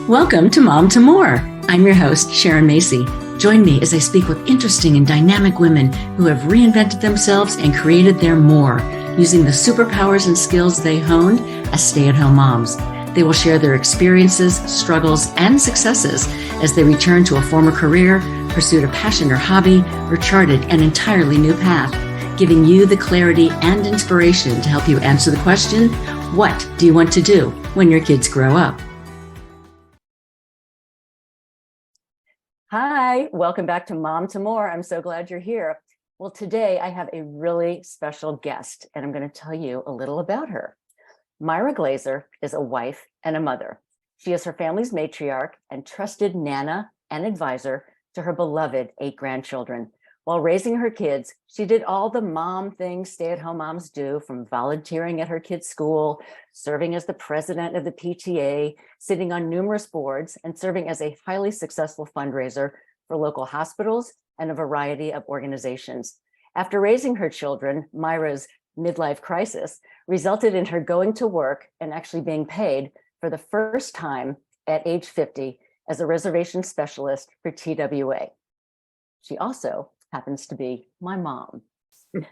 Welcome to Mom to More. I'm your host, Sharon Macey. Join me as I speak with interesting and dynamic women who have reinvented themselves and created their more using the superpowers and skills they honed as stay-at-home moms. They will share their experiences, struggles, and successes as they return to a former career, pursued a passion or hobby, or charted an entirely new path, giving you the clarity and inspiration to help you answer the question, what do you want to do when your kids grow up? Hi, welcome back to Mom to More. I'm so glad you're here. Well, today I have a really special guest, and I'm going to tell you a little about her. Myra Glazer is a wife and a mother. She is her family's matriarch and trusted nana and advisor to her beloved 8 grandchildren. While raising her kids, she did all the mom things stay-at-home moms do, from volunteering at her kids' school, serving as the president of the PTA, sitting on numerous boards, and serving as a highly successful fundraiser for local hospitals and a variety of organizations. After raising her children, Myra's midlife crisis resulted in her going to work and actually being paid for the first time at age 50 as a reservation specialist for TWA. She also happens to be my mom.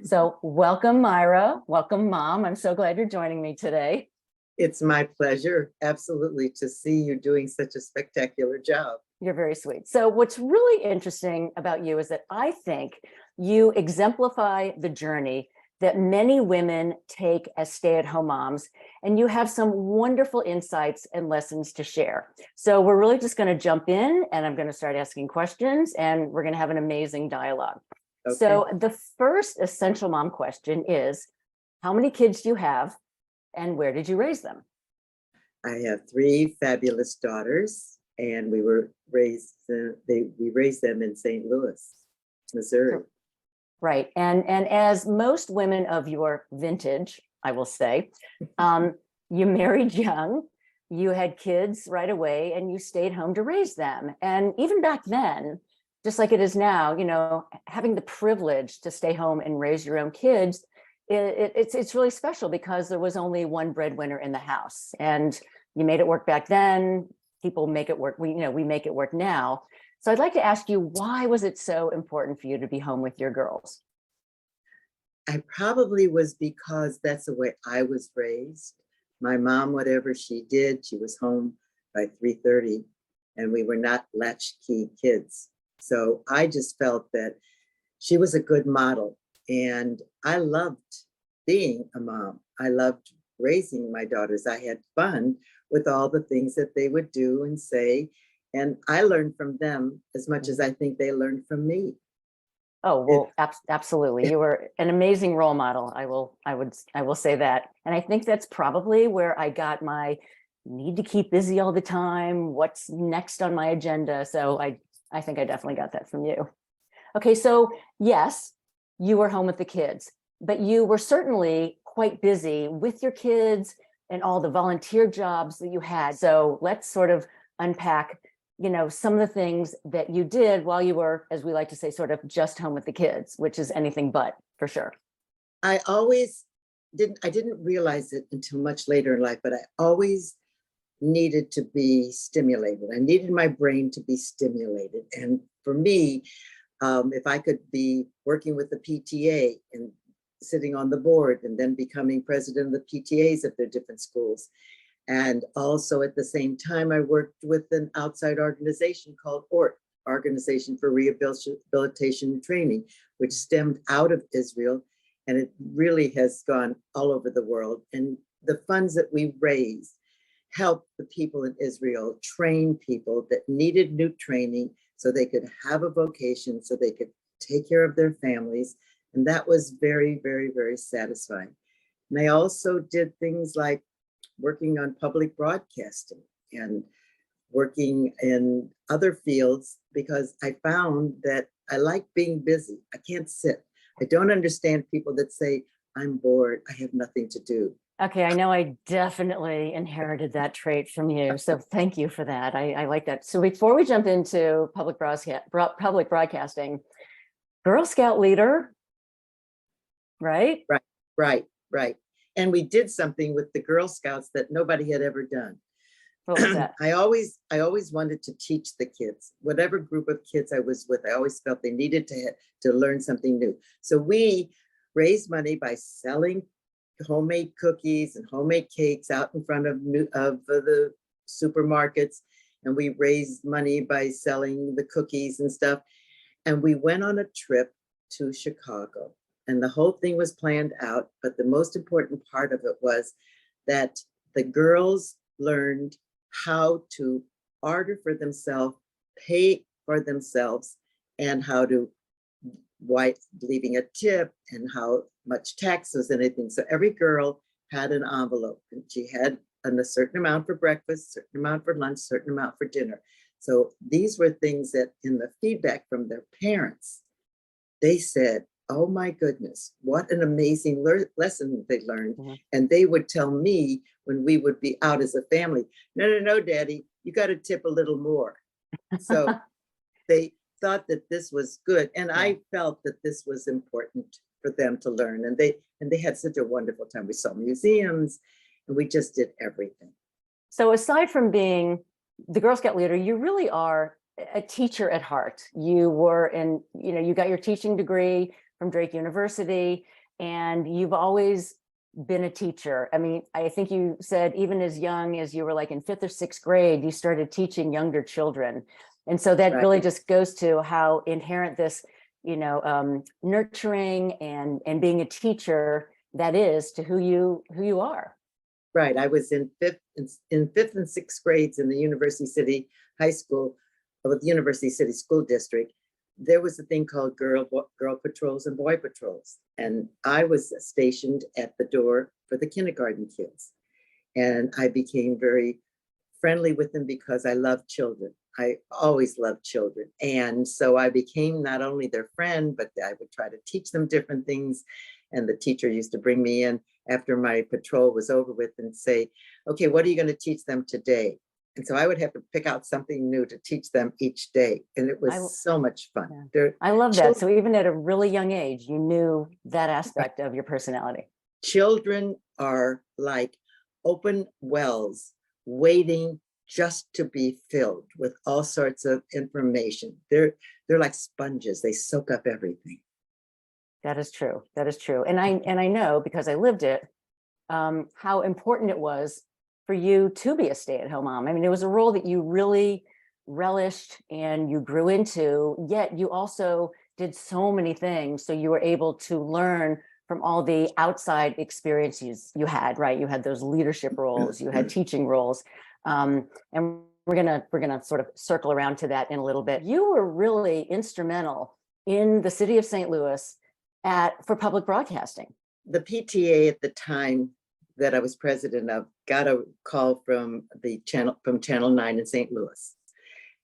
So welcome, Myra. Welcome, Mom. I'm so glad you're joining me today. It's my pleasure, absolutely, to see you doing such a spectacular job. You're very sweet. So what's really interesting about you is that I think you exemplify the journey that many women take as stay-at-home moms, and you have some wonderful insights and lessons to share. So we're really just going to jump in, and I'm going to start asking questions, and we're going to have an amazing dialogue. Okay. So the first essential mom question is, how many kids do you have, and where did you raise them? I have 3 fabulous daughters, and we raised them in St. Louis, Missouri. Right. And as most women of your vintage, I will say, you married young, you had kids right away, and you stayed home to raise them. And even back then, just like it is now, you know, having the privilege to stay home and raise your own kids, it's really special because there was only one breadwinner in the house, and you made it work back then. People make it work. We make it work now. So I'd like to ask you, why was it so important for you to be home with your girls? I probably was because that's the way I was raised. My mom, whatever she did, she was home by 3:30, and we were not latchkey kids. So I just felt that she was a good model, and I loved being a mom. I loved raising my daughters. I had fun with all the things that they would do and say. And I learned from them as much as I think they learned from me. Oh, well, absolutely. You were an amazing role model. I will say that. And I think that's probably where I got my need to keep busy all the time. What's next on my agenda? So I think I definitely got that from you. Okay, so yes, you were home with the kids, but you were certainly quite busy with your kids and all the volunteer jobs that you had. So let's sort of unpack, you know, some of the things that you did while you were, as we like to say, sort of just home with the kids, which is anything but, for sure. I didn't realize it until much later in life, but I always needed to be stimulated. I needed my brain to be stimulated. And for me, if I could be working with the PTA and sitting on the board and then becoming president of the PTAs of their different schools, and also at the same time, I worked with an outside organization called ORT, Organization for Rehabilitation and Training, which stemmed out of Israel. And it really has gone all over the world. And the funds that we raised helped the people in Israel train people that needed new training so they could have a vocation, so they could take care of their families. And that was very, very, very satisfying. And I also did things like working on public broadcasting and working in other fields because I found that I like being busy. I can't sit. I don't understand people that say, I'm bored, I have nothing to do. Okay, I know I definitely inherited that trait from you. So thank you for that. I like that. So before we jump into public broadcasting, Girl Scout leader, right? Right. And we did something with the Girl Scouts that nobody had ever done. What was that? I always wanted to teach the kids, whatever group of kids I was with. I always felt they needed to learn something new. So we raised money by selling homemade cookies and homemade cakes out in front of the supermarkets. And we raised money by selling the cookies and stuff. And we went on a trip to Chicago. And the whole thing was planned out. But the most important part of it was that the girls learned how to order for themselves, pay for themselves, and how to leaving a tip and how much taxes and anything. So every girl had an envelope and she had a certain amount for breakfast, certain amount for lunch, certain amount for dinner. So these were things that in the feedback from their parents, they said, oh my goodness, what an amazing lesson they learned. Mm-hmm. And they would tell me when we would be out as a family, no, Daddy, you got to tip a little more. So they thought that this was good. And yeah. I felt that this was important for them to learn. And they had such a wonderful time. We saw museums and we just did everything. So aside from being the Girl Scout leader, you really are a teacher at heart. You were you got your teaching degree from Drake University, and you've always been a teacher. I mean, I think you said even as young as you were like in 5th or 6th grade, you started teaching younger children. And so that really just goes to how inherent this, nurturing and being a teacher that is to who you are. Right. I was in 5th and 6th grades in the University City High School, with the University City School District. There was a thing called girl patrols and boy patrols. And I was stationed at the door for the kindergarten kids. And I became very friendly with them because I love children. I always loved children. And so I became not only their friend, but I would try to teach them different things. And the teacher used to bring me in after my patrol was over with and say, okay, what are you going to teach them today? And so I would have to pick out something new to teach them each day. And it was so much fun. Yeah. I love that. So even at a really young age, you knew that aspect of your personality. Children are like open wells waiting just to be filled with all sorts of information. They're like sponges. They soak up everything. That is true. That is true. And I know because I lived it, how important it was for you to be a stay-at-home mom. I mean, it was a role that you really relished and you grew into, yet you also did so many things. So you were able to learn from all the outside experiences you had, right? You had those leadership roles, you had teaching roles. And we're gonna sort of circle around to that in a little bit. You were really instrumental in the city of St. Louis for public broadcasting. The PTA at the time that I was president of got a call from Channel 9 in St. Louis.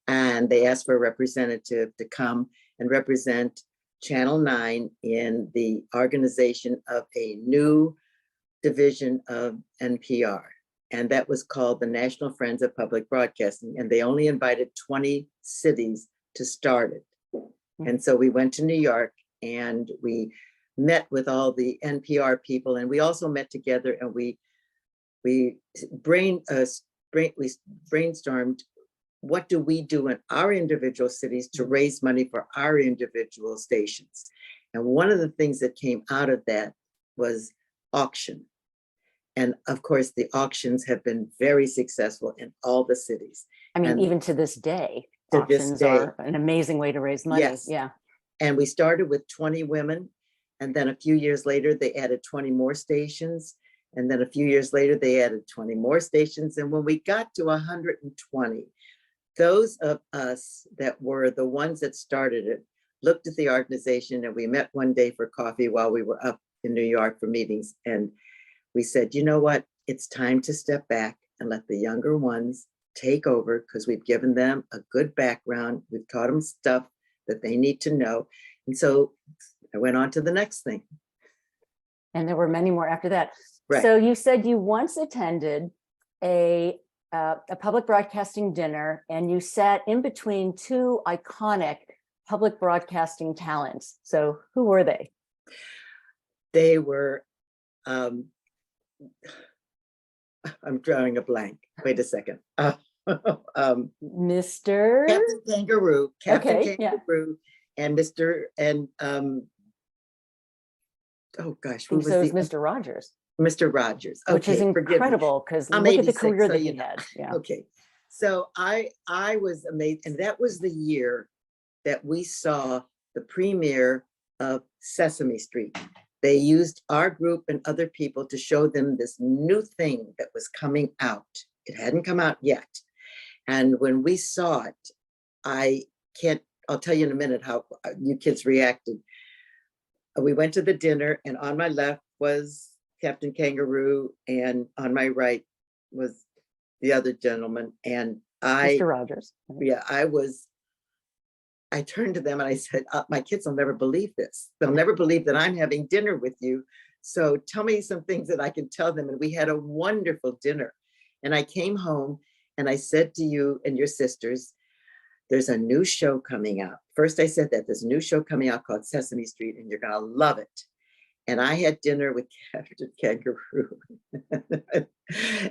And they asked for a representative to come and represent Channel 9 in the organization of a new division of NPR. And that was called the National Friends of Public Broadcasting. And they only invited 20 cities to start it. Mm-hmm. And so we went to New York and we met with all the NPR people, and we also met together and we brainstormed what do we do in our individual cities to raise money for our individual stations. And one of the things that came out of that was auction. And of course, the auctions have been very successful in all the cities. I mean, even to this day, auctions are an amazing way to raise money. Yes. Yeah. And we started with 20 women. And then a few years later, they added 20 more stations. And then a few years later, they added 20 more stations. And when we got to 120, those of us that were the ones that started it looked at the organization, and we met one day for coffee while we were up in New York for meetings. And we said, you know what? It's time to step back and let the younger ones take over, because we've given them a good background. We've taught them stuff that they need to know. And so I went on to the next thing. And there were many more after that. Right. So you said you once attended a public broadcasting dinner, and you sat in between two iconic public broadcasting talents. So who were they? They were I'm drawing a blank. Wait a second. Mr. Captain Kangaroo, Captain Okay, yeah. Kangaroo, and Mr. and oh I gosh, who think was so the is Mr. Rogers, Mr. Rogers? which is Okay, forgive me. incredible because I'm look at the 86, career so that you he know. had. Yeah. Okay, so I was amazed, and that was the year that we saw the premiere of Sesame Street. They used our group and other people to show them this new thing that was coming out. It hadn't come out yet. And when we saw it, I can't, I'll tell you in a minute how you kids reacted. We went to the dinner, and on my left was Captain Kangaroo, and on my right was the other gentleman. And Mr. Rogers. yeah, I turned to them and I said, my kids will never believe this. They'll never believe that I'm having dinner with you. So tell me some things that I can tell them. And we had a wonderful dinner. And I came home and I said to you and your sisters, there's a new show coming out. First, I said that there's a new show coming out called Sesame Street, and you're going to love it. And I had dinner with Captain Kangaroo.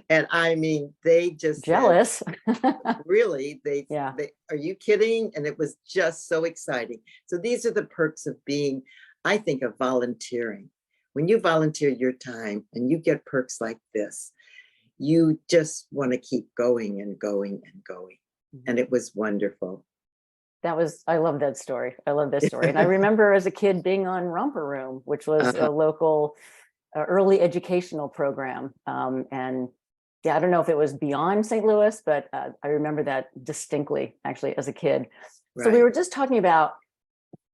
And I mean, they just Jealous. said, really, Yeah. they, are you kidding? And it was just so exciting. So these are the perks of being, I think, of volunteering. When you volunteer your time and you get perks like this, you just want to keep going and going and going. And it was wonderful. I love that story. I love that story. And I remember as a kid being on Romper Room, which was a local early educational program. And yeah, I don't know if it was beyond St. Louis, but I remember that distinctly actually as a kid. So we were just talking about,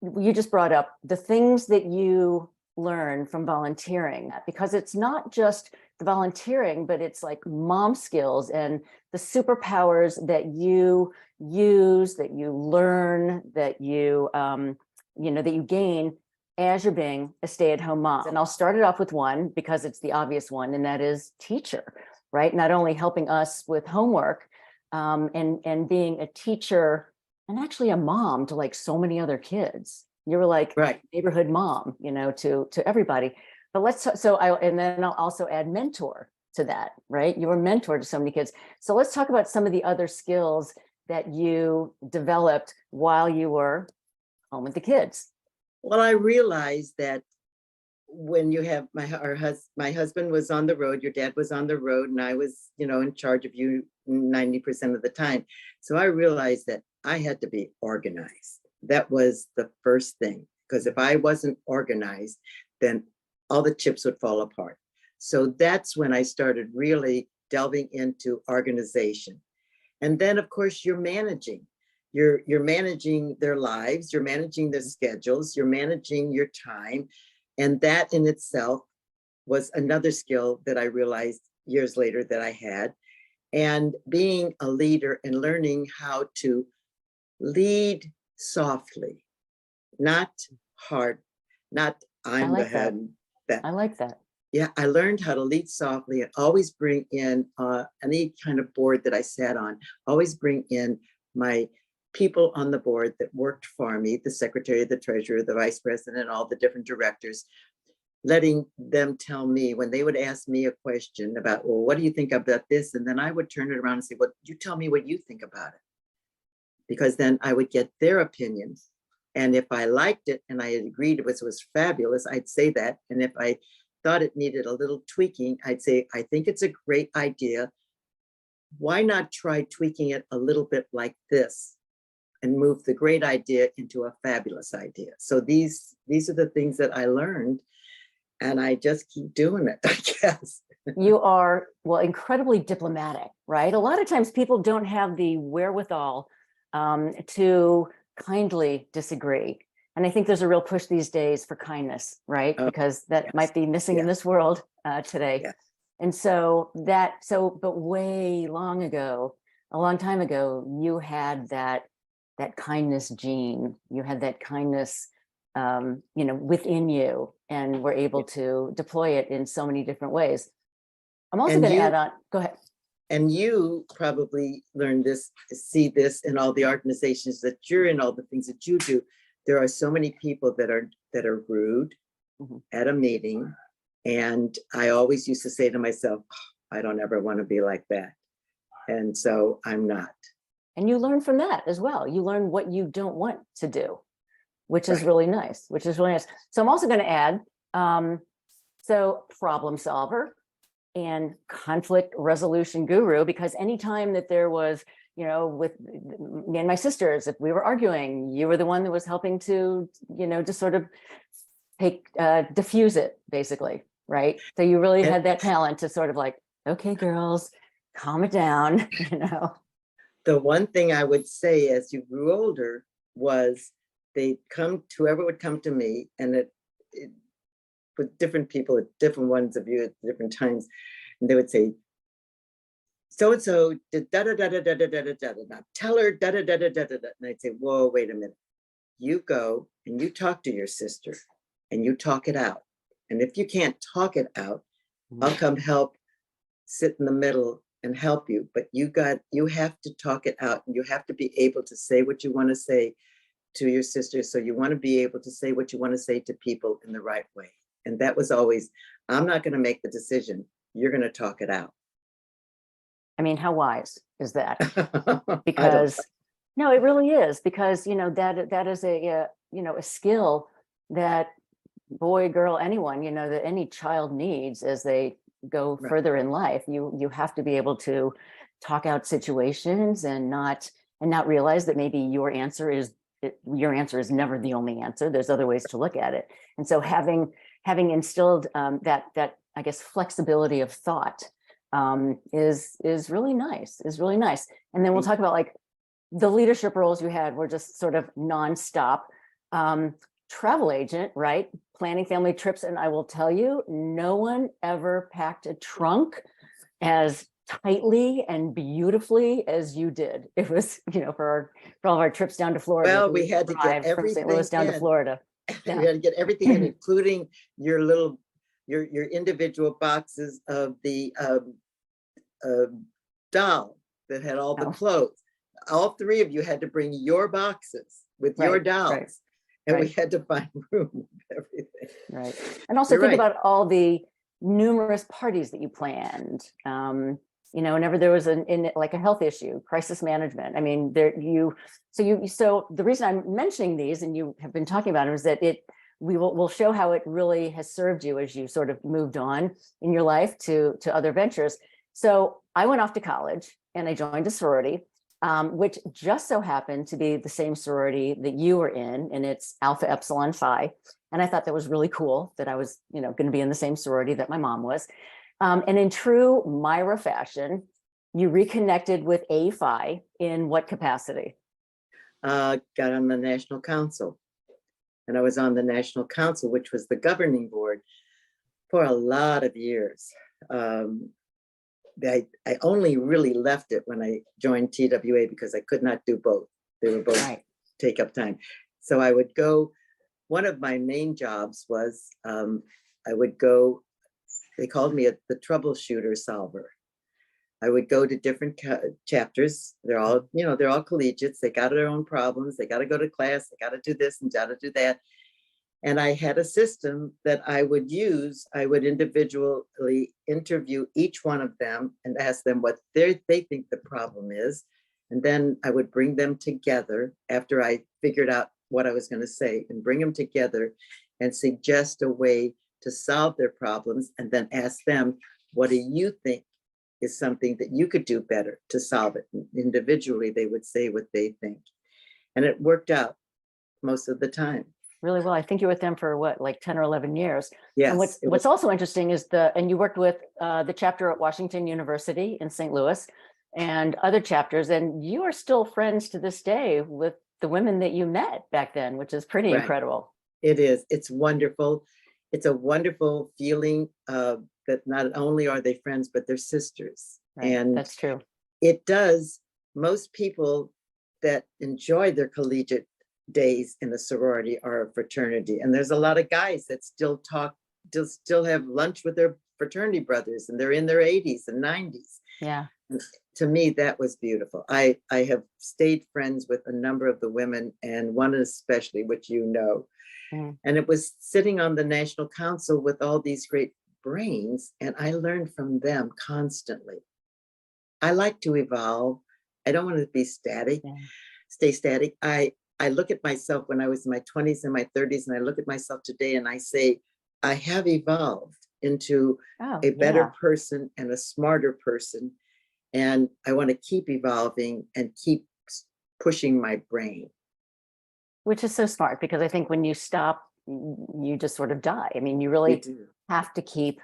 you just brought up the things that you learn from volunteering, because it's not just the volunteering, but it's like mom skills and the superpowers that you use, that you learn, that you, that you gain as you're being a stay-at-home mom. And I'll start it off with one because it's the obvious one, and that is teacher, right? Not only helping us with homework and being a teacher and actually a mom to like so many other kids. You were like neighborhood mom, to everybody. But and then I'll also add mentor to that, right? You were mentor to so many kids. So let's talk about some of the other skills that you developed while you were home with the kids. Well, I realized that when you have my husband was on the road, your dad was on the road, and I was, in charge of you 90% of the time. So I realized that I had to be organized. That was the first thing, because if I wasn't organized, then all the chips would fall apart. So that's when I started really delving into organization. And then, of course, you're managing. You're managing their lives, you're managing their schedules, you're managing your time. And that in itself was another skill that I realized years later that I had. And being a leader and learning how to lead softly, not hard, not I'm the head. I like that. Yeah, I learned how to lead softly and always bring in any kind of board that I sat on, always bring in my people on the board that worked for me, the secretary, the treasurer, the vice president, all the different directors, letting them tell me when they would ask me a question about, well, what do you think about this? And then I would turn it around and say, well, you tell me what you think about it. Because then I would get their opinions. And if I liked it and I had agreed it was fabulous, I'd say that. And if I thought it needed a little tweaking, I'd say, I think it's a great idea. Why not try tweaking it a little bit like this and move the great idea into a fabulous idea? So these are the things that I learned, and I just keep doing it, I guess. You are, well, incredibly diplomatic, right? A lot of times people don't have the wherewithal to kindly disagree. And I think there's a real push these days for kindness, right? Because that might be missing in this world today. Yes. And so but way long ago, a long time ago, you had that kindness gene, you had that kindness, within you, and were able to deploy it in so many different ways. I'm also going to add on, go ahead. And you probably learned this, see this in all the organizations that you're in, all the things that you do. There are so many people that are rude at a meeting. And I always used to say to myself, I don't ever want to be like that. And so I'm not. And you learn from that as well. You learn what you don't want to do, which is Right. really nice, which is really nice. So I'm also going to add, so problem solver and conflict resolution guru, because anytime that there was, you know, with me and my sisters, if we were arguing, you were the one that was helping to, you know, just sort of diffuse it, basically, right? So you really And had that talent to sort of like, okay, girls, calm it down, you know. the one thing I would say as you grew older was whoever would come to me, and it with different people at different ones of you at different times, and they would say, so-and-so did da-da-da-da-da-da-da-da-da, tell her da-da-da-da-da-da-da. And I'd say, whoa, wait a minute. You go and you talk to your sister and you talk it out. And if you can't talk it out, I'll come help sit in the middle and help you. But you have to talk it out, and you have to be able to say what you want to say to your sister. So you want to be able to say what you want to say to people in the right way. And that was always, I'm not going to make the decision. You're going to talk it out. I mean, how wise is that? I Because no, it really is, because, you know, that is a you know, a skill that boy, girl, anyone, you know, that any child needs as they go Right. further in life. You have to be able to talk out situations and not realize that maybe your answer is never the only answer. There's other ways to look at it. And so having instilled that I guess flexibility of thought is really nice, And then we'll talk about like the leadership roles you had were just sort of nonstop. Travel agent, right? Planning family trips. And I will tell you, no one ever packed a trunk as tightly and beautifully as you did. It was, you know, for all of our trips down to Florida. Well, we had to get from St. Louis everything down to in. Florida. We had to get everything in, including your little, your individual boxes of the doll that had all the clothes. All three of you had to bring your boxes with your dolls. Right. And we had to find room with everything. Right. And also You're think right. about all the numerous parties that you planned. You know, whenever there was like a health issue, crisis management. I mean, so the reason I'm mentioning these, and you have been talking about it, is that we'll show how it really has served you as you sort of moved on in your life to other ventures. So I went off to college and I joined a sorority, which just so happened to be the same sorority that you were in, and it's Alpha Epsilon Phi. And I thought that was really cool that I was, you know, going to be in the same sorority that my mom was. And in true Myra fashion, you reconnected with A Phi in what capacity? Got on the National Council. And I was on the National Council, which was the governing board, for a lot of years. I only really left it when I joined TWA because I could not do both. They were both take up time. So I would go, one of my main jobs was I would go, they called me the troubleshooter solver. I would go to different chapters. They're all, you know, they're all collegiates. They got their own problems. They got to go to class. They got to do this and got to do that. And I had a system that I would use. I would individually interview each one of them and ask them what they think the problem is. And then I would bring them together after I figured out what I was going to say, and bring them together and suggest a way to solve their problems, and then ask them, what do you think is something that you could do better to solve it? And individually, they would say what they think. And it worked out most of the time. Really well. I think you were with them for what, like 10 or 11 years. Yes. And what's also interesting is and you worked with the chapter at Washington University in St. Louis and other chapters, and you are still friends to this day with the women that you met back then, which is pretty incredible. It is. It's wonderful. It's a wonderful feeling that not only are they friends, but they're sisters. Right. And that's true. It does. Most people that enjoy their collegiate days in a sorority or a fraternity, and there's a lot of guys that still have lunch with their fraternity brothers, and they're in their 80s and 90s. Yeah. To me, that was beautiful. I have stayed friends with a number of the women, and one especially, which you know. And it was sitting on the National Council with all these great brains, and I learn from them constantly. I like to evolve. I don't want to be static, stay static. I look at myself when I was in my 20s and my 30s, and I look at myself today and I say, I have evolved into a better person and a smarter person. And I want to keep evolving and keep pushing my brain. Which is so smart, because I think when you stop, you just sort of die. I mean, you really have to keep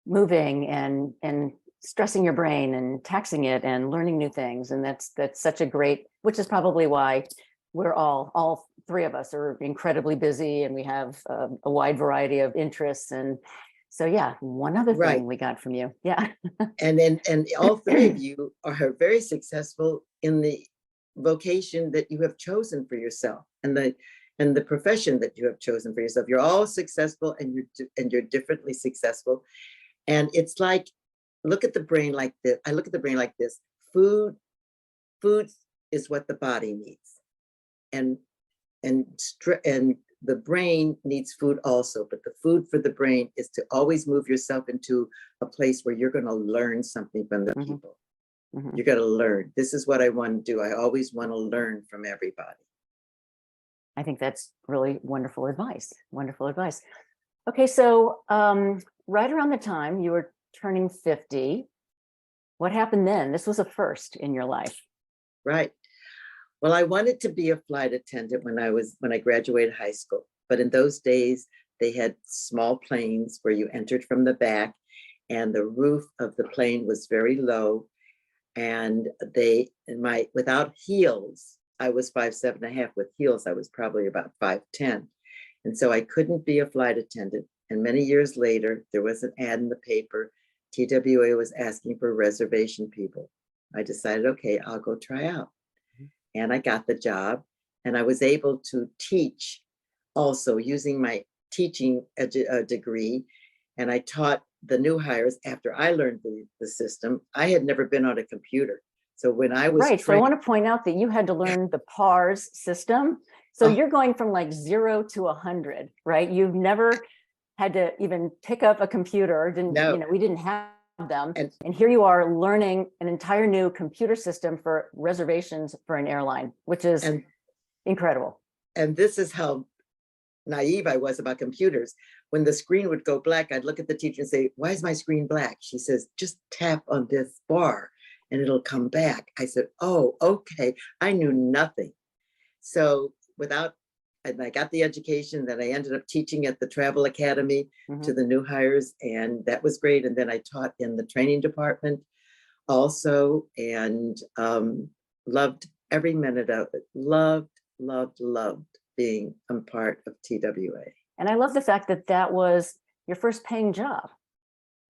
moving and stressing your brain and taxing it and learning new things. And that's such a great, which is probably why we're all three of us are incredibly busy, and we have a wide variety of interests. And so, yeah, one other thing we got from you. Yeah. And all three of you are very successful in the vocation that you have chosen for yourself, and the profession that you have chosen for yourself. You're all successful, and you're differently successful. And it's like, look at the brain like this. I look at the brain like this. Food is what the body needs. And the brain needs food also, but the food for the brain is to always move yourself into a place where you're going to learn something from the people. You're going to learn. This is what I want to do. I always want to learn from everybody. I think that's really wonderful advice. Wonderful advice. Okay, so right around the time you were turning 50, what happened then? This was a first in your life. Right. Well, I wanted to be a flight attendant when I graduated high school. But in those days, they had small planes where you entered from the back, and the roof of the plane was very low. And without heels, I was 5'7.5". With heels, I was probably about 5'10". And so I couldn't be a flight attendant. And many years later, there was an ad in the paper. TWA was asking for reservation people. I decided, okay, I'll go try out. And I got the job, and I was able to teach also using my teaching degree. And I taught the new hires after I learned the system. I had never been on a computer. So when I was so I want to point out that you had to learn the PARS system. So you're going from like 0 to 100, right? You've never had to even pick up a computer. We didn't have them. And here you are learning an entire new computer system for reservations for an airline, which is incredible. And this is how naive I was about computers. When the screen would go black, I'd look at the teacher and say, why is my screen black? She says, just tap on this bar and it'll come back. I said, oh, okay. I knew nothing. So and I got the education, then I ended up teaching at the Travel Academy to the new hires, and that was great. And then I taught in the training department also, and loved every minute of it. Loved being a part of TWA. And I love the fact that was your first paying job,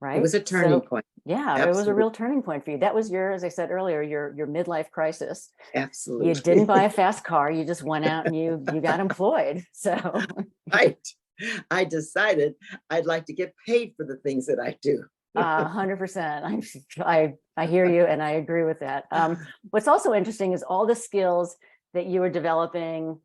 right? It was a turning point. Yeah, absolutely. It was a real turning point for you. That was as I said earlier, your midlife crisis. Absolutely. You didn't buy a fast car. You just went out and you got employed. So right. I decided I'd like to get paid for the things that I do. 100%. I hear you, and I agree with that. What's also interesting is all the skills that you were developing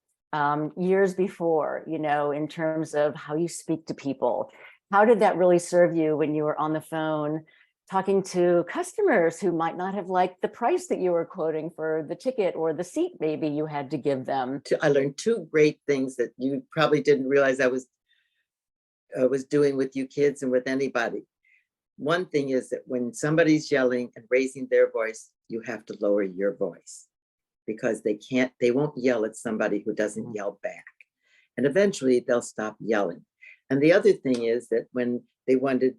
years before, in terms of how you speak to people. How did that really serve you when you were on the phone talking to customers who might not have liked the price that you were quoting for the ticket or the seat maybe you had to give them? I learned two great things that you probably didn't realize I was doing with you kids and with anybody. One thing is that when somebody's yelling and raising their voice, you have to lower your voice, because they won't yell at somebody who doesn't yell back. And eventually they'll stop yelling. And the other thing is that when they wanted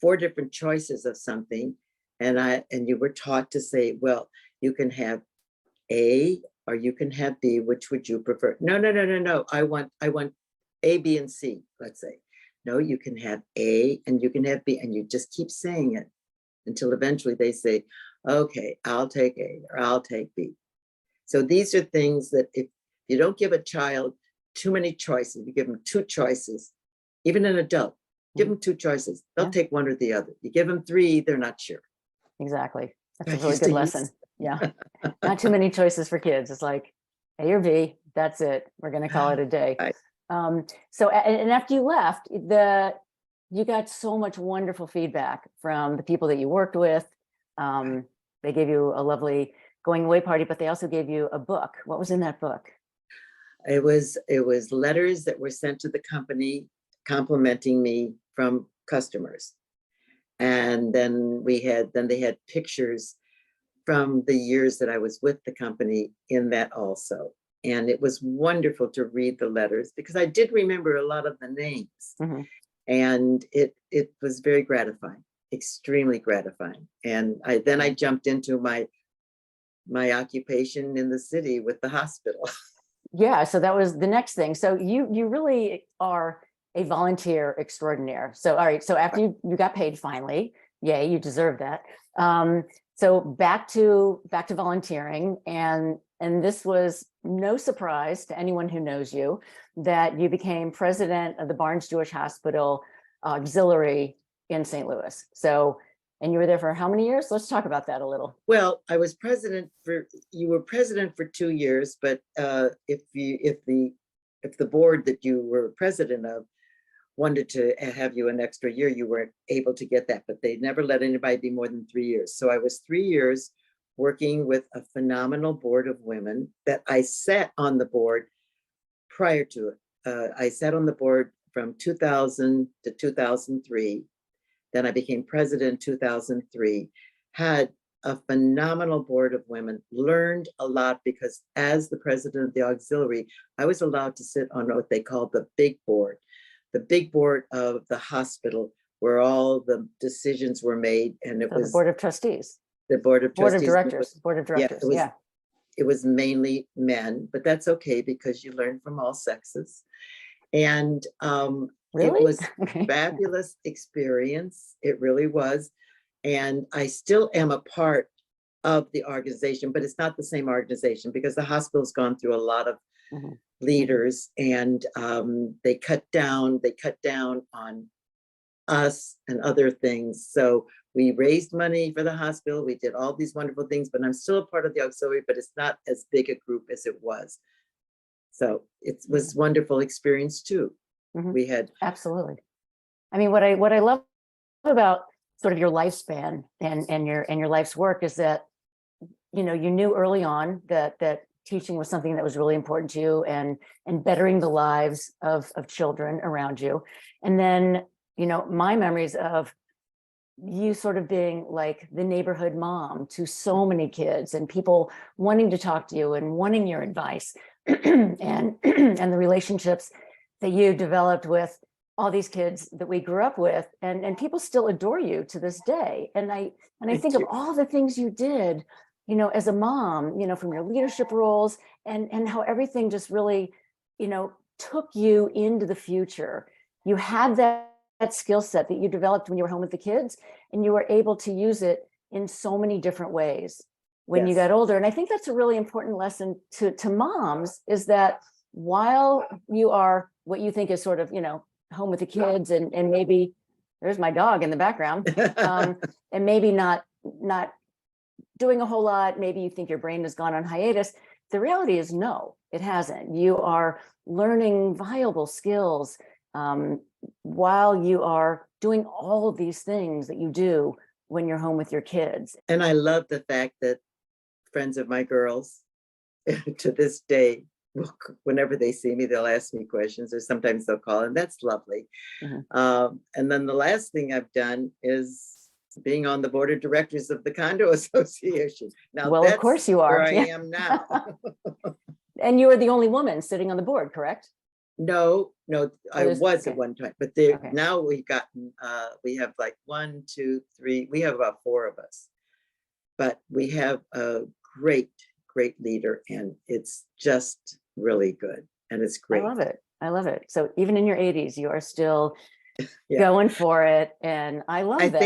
4 different choices of something, and you were taught to say, well, you can have A or you can have B, which would you prefer? No. I want A, B, and C, let's say. No, you can have A and you can have B, and you just keep saying it until eventually they say, okay, I'll take A or I'll take B. So these are things that if you don't give a child too many choices, you give them 2 choices, even an adult, give them 2 choices. They'll take one or the other. You give them 3, they're not sure. Exactly. That's a really good lesson. Yeah. Not too many choices for kids. It's like A or B, that's it. We're going to call it a day. Right. So, and after you left, you got so much wonderful feedback from the people that you worked with. They gave you a lovely going away party, but they also gave you a book. What was in that book? It was letters that were sent to the company complimenting me from customers. And then they had pictures from the years that I was with the company in that also. And it was wonderful to read the letters because I did remember a lot of the names. Mm-hmm. And it was very gratifying, extremely gratifying. And I jumped into my occupation in the city with the hospital. Yeah, so that was the next thing. So you really are a volunteer extraordinaire. So all right, so after you got paid finally, yay, you deserve that. So back to volunteering, and this was no surprise to anyone who knows you that you became president of the Barnes Jewish Hospital Auxiliary in St. Louis. So, and you were there for how many years? Let's talk about that a little. Well, I was you were president for 2 years, but if the board that you were president of wanted to have you an extra year, you weren't able to get that, but they never let anybody be more than 3 years. So I was 3 years working with a phenomenal board of women that I sat on the board prior to it. I sat on the board from 2000 to 2003. Then I became president in 2003, had a phenomenal board of women, learned a lot because as the president of the auxiliary, I was allowed to sit on what they called the big board of the hospital, where all the decisions were made. And it was the board of trustees. The board of trustees. Board of directors. Yeah, it was mainly men, but that's okay because you learn from all sexes. And really? It was fabulous experience. It really was. And I still am a part of the organization, but it's not the same organization because the hospital's gone through a lot of leaders, and they cut down on us and other things. So we raised money for the hospital. We did all these wonderful things, but I'm still a part of the auxiliary, but it's not as big a group as it was. So it was wonderful experience too. We had absolutely. I mean, what I love about sort of your lifespan and your life's work is that, you knew early on that teaching was something that was really important to you, and bettering the lives of children around you. And then, my memories of you sort of being like the neighborhood mom to so many kids, and people wanting to talk to you and wanting your advice, and the relationships that you developed with all these kids that we grew up with, and people still adore you to this day. And I think of all the things you did, as a mom, from your leadership roles, and how everything just really, took you into the future. You had that skill set that you developed when you were home with the kids, and you were able to use it in so many different ways when you got older. And I think that's a really important lesson to moms, is that while you are what you think is sort of, home with the kids, and maybe there's my dog in the background, and maybe not doing a whole lot, maybe you think your brain has gone on hiatus. The reality is no, it hasn't. You are learning valuable skills while you are doing all of these things that you do when you're home with your kids. And I love the fact that friends of my girls to this day, whenever they see me, they'll ask me questions, or sometimes they'll call, and that's lovely. And then the last thing I've done is being on the board of directors of the condo association. Now, well, of course you are. Where I am now. And you are the only woman sitting on the board, correct? No, I was at one time, but now we've gotten, we have like 1, 2, 3, we have about 4 of us, but we have a great leader, and it's just really good, and it's great. I love it. So even in your 80s, you are still going for it, and I love that.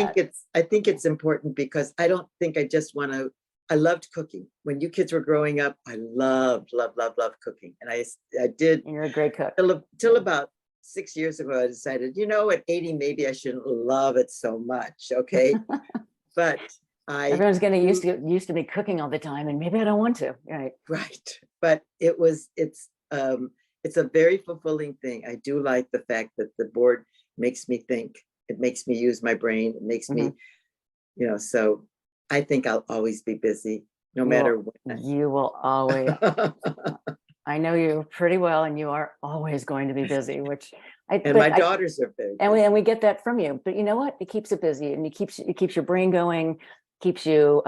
I think it's important because I don't think I just want to. I loved cooking when you kids were growing up. I loved cooking, and I did. And you're a great cook. Till about 6 years ago, I decided, at 80, maybe I shouldn't love it so much. Okay, but everyone's getting used to me cooking all the time, and maybe I don't want to. Right. But it's a very fulfilling thing. I do like the fact that the board makes me think It makes me use my brain. It makes me, Mhm. So I think I'll always be busy, no matter what. You will always, I know you pretty well, and you are always going to be busy, which And my daughters are very busy. and we get that from you. But you know what? It keeps it busy, and it keeps your brain going, keeps you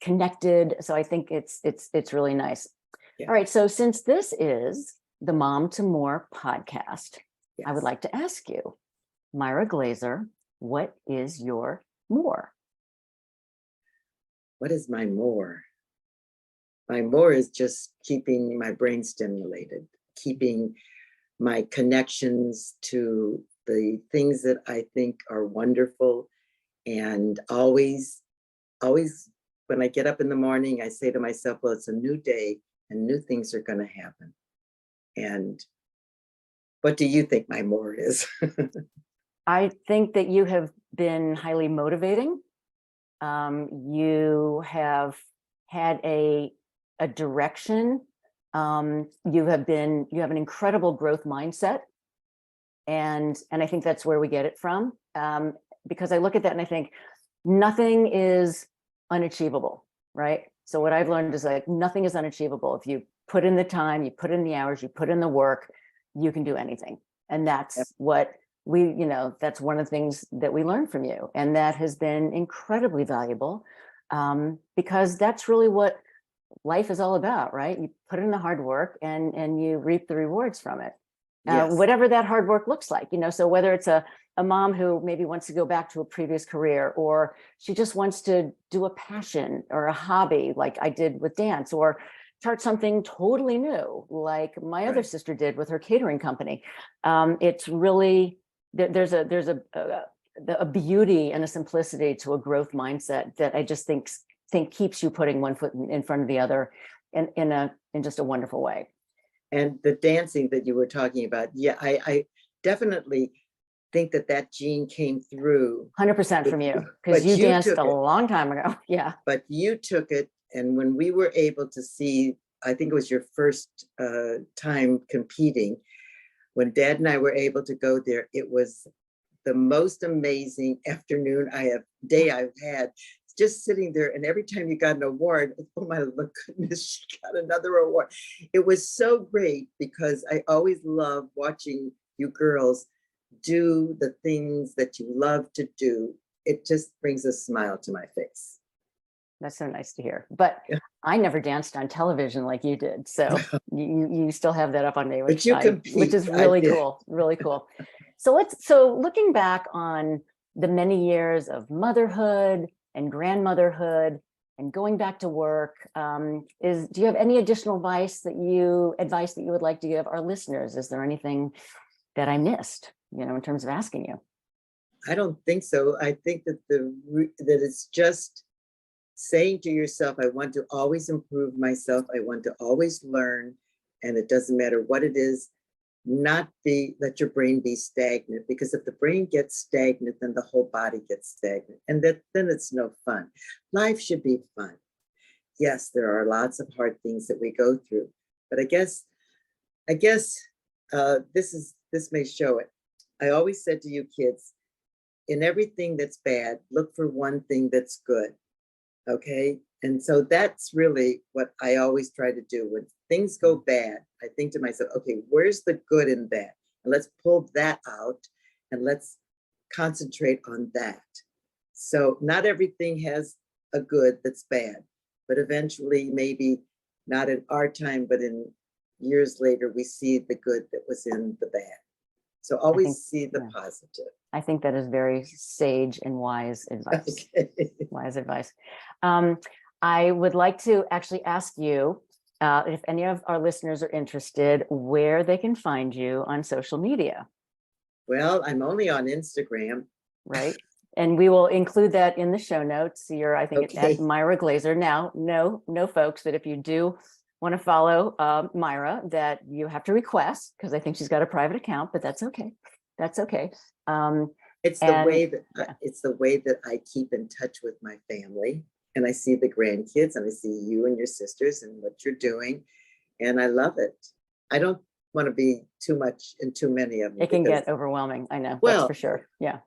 connected. So I think it's really nice. Yeah. All right. So since this is the Mom to More podcast, I would Yes. like to ask you, Myra Glazer, what is your more? What is my more? My more is just keeping my brain stimulated, keeping my connections to the things that I think are wonderful. And always when I get up in the morning, I say to myself, well, it's a new day and new things are going to happen. And what do you think my more is? I think that you have been highly motivating. You have had a direction. You have an incredible growth mindset. And I think that's where we get it from. Because I look at that and I think nothing is unachievable, right? So what I've learned is like nothing is unachievable. If you put in the time, you put in the hours, you put in the work, you can do anything. And that's what that's one of the things that we learned from you. And that has been incredibly valuable, because that's really what life is all about, right? You put in the hard work and you reap the rewards from it. Yes. Whatever that hard work looks like, so whether it's a mom who maybe wants to go back to a previous career, or she just wants to do a passion or a hobby like I did with dance, or start something totally new like my other sister did with her catering company. It's really, there's a beauty and a simplicity to a growth mindset that I just think keeps you putting one foot in front of the other in just a wonderful way. And the dancing that you were talking about, I definitely think that gene came through 100% from you, because you danced a long time ago. Yeah. But you took it, and when we were able to see, I think it was your first time competing, when Dad and I were able to go there, it was the most amazing day I've had. Just sitting there, and every time you got an award, oh my goodness, she got another award. It was so great, because I always love watching you girls do the things that you love to do. It just brings a smile to my face. That's so nice to hear. But I never danced on television like you did. So you still have that up on me, which is really cool. Really cool. So looking back on the many years of motherhood and grandmotherhood and going back to work, do you have any additional advice that you would like to give our listeners? Is there anything that I missed, in terms of asking you? I don't think so. I think that that it's just saying to yourself, I want to always improve myself. I want to always learn. And it doesn't matter what it is, let your brain be stagnant, because if the brain gets stagnant, then the whole body gets stagnant, and then it's no fun. Life should be fun. Yes, there are lots of hard things that we go through, but I guess this may show it. I always said to you kids, in everything that's bad, look for one thing that's good. Okay. And so that's really what I always try to do. When things go bad, I think to myself, okay, where's the good in that? And let's pull that out and let's concentrate on that. So not everything has a good that's bad, but eventually, maybe not in our time, but in years later, we see the good that was in the bad. So always see the positive. I think that is very sage and wise advice. Okay. Wise advice. I would like to actually ask you, if any of our listeners are interested, where they can find you on social media. Well, I'm only on Instagram. Right. And we will include that in the show notes. I think it's at Myra Glazer. Now, no, folks, that if you do want to follow Myra, that you have to request, because I think she's got a private account, but that's okay. That's okay. It's the way that I keep in touch with my family, and I see the grandkids, and I see you and your sisters and what you're doing, and I love it. I don't want to be too much in too many of them. It can get overwhelming. I know. Well, that's for sure. Yeah.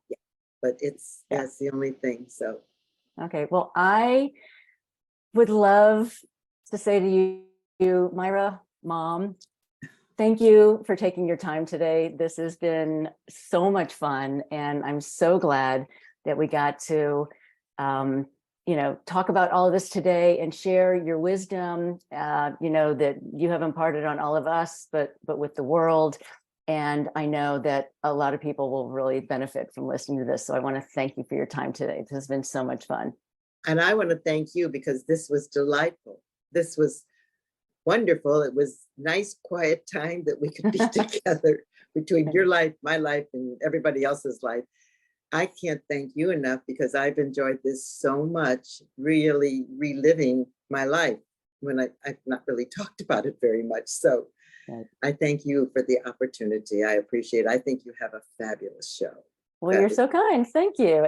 But that's the only thing. So. Okay. Well, I would love to say to you, Myra, Mom, thank you for taking your time today. This has been so much fun, and I'm so glad that we got to, talk about all of this today and share your wisdom, that you have imparted on all of us, but with the world. And I know that a lot of people will really benefit from listening to this. So I want to thank you for your time today. This has been so much fun. And I want to thank you because this was delightful. This was wonderful. It was nice, quiet time that we could be together between your life, my life, and everybody else's life. I can't thank you enough because I've enjoyed this so much, really reliving my life when I've not really talked about it very much. So I thank you for the opportunity. I appreciate it. I think you have a fabulous show. Well, you're so kind. Thank you.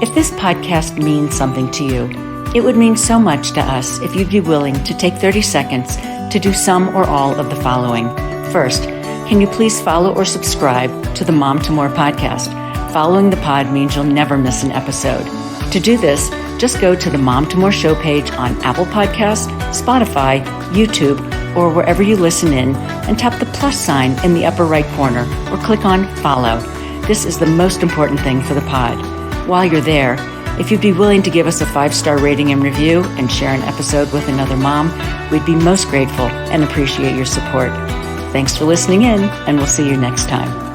If this podcast means something to you, it would mean so much to us if you'd be willing to take 30 seconds to do some or all of the following. First, can you please follow or subscribe to the Mom to More podcast? Following the pod means you'll never miss an episode. To do this, just go to the Mom to More show page on Apple Podcasts, Spotify, YouTube, or wherever you listen in, and tap the plus sign in the upper right corner or click on follow. This is the most important thing for the pod. While you're there, if you'd be willing to give us a 5-star rating and review and share an episode with another mom, we'd be most grateful and appreciate your support. Thanks for listening in, and we'll see you next time.